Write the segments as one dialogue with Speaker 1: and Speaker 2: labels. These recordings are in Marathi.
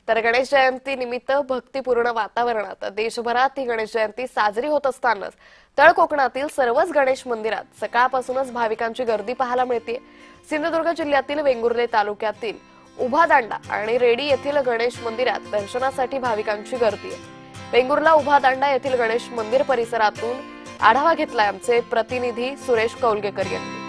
Speaker 1: तर गणेश जयंती निमित्त भक्तिपूर्ण वातावरणात देशभरात ही गणेश जयंती साजरी होत असतानाच तळ कोकणातील सर्वच गणेश मंदिरात सकाळपासूनच भाविकांची गर्दी पाहायला मिळते। सिंधुदुर्ग जिल्ह्यातील वेंगुर्ले तालुक्यातील उभादांडा आणि रेडी येथील गणेश मंदिरात दर्शनासाठी भाविकांची गर्दी आहे। वेंगुर्ला उभादांडा येथील गणेश मंदिर परिसरातून आढावा घेतलाय आमचे प्रतिनिधी सुरेश कौलगेकर यांनी।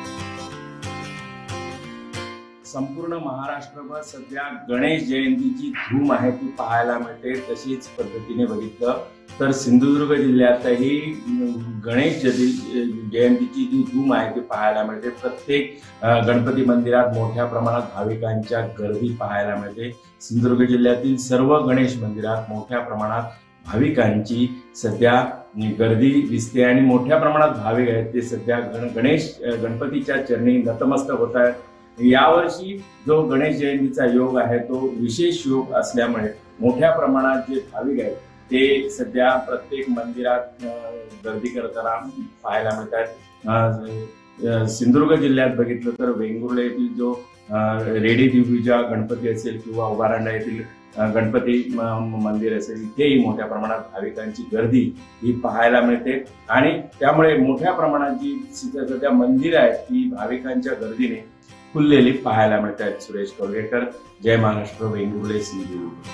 Speaker 2: संपूर्ण महाराष्ट्रभर सध्या गणेश जयंतीची धूम आहे ती पाहायला मिळते। तशीच पद्धतीने बघितलं तर सिंधुदुर्ग जिल्ह्यातही गणेश जयंतीची जी धूम आहे ती पाहायला मिळते। प्रत्येक गणपती मंदिरात मोठ्या प्रमाणात भाविकांच्या गर्दी पाहायला मिळते। सिंधुदुर्ग जिल्ह्यातील सर्व गणेश मंदिरात मोठ्या प्रमाणात भाविकांची सध्या गर्दी दिसते आणि मोठ्या प्रमाणात भाविक आहेत ते सध्या गणपतीच्या चरणी नतमस्तक होत आहेत। यावर्षी जो गणेश जयंतीचा योग आहे तो विशेष योग असल्यामुळे मोठ्या प्रमाणात जे भाविक आहेत ते सध्या प्रत्येक मंदिरात गर्दी करताना पाहायला मिळतात। सिंधुदुर्ग जिल्ह्यात बघितलं तर वेंगुर्ले येथील जो रेडी देवीचा गणपती असेल किंवा उभादांडा येथील गणपती मंदिर असेल इथेही मोठ्या प्रमाणात भाविकांची गर्दी ही पाहायला मिळते आणि त्यामुळे मोठ्या प्रमाणात जी सध्या मंदिर आहेत ती भाविकांच्या गर्दीने फुललेली पाहायला मिळतात। सुरेश कौलगेकर, जय महाराष्ट्र, वेंगुर्ले, सिंधुदुर्ग।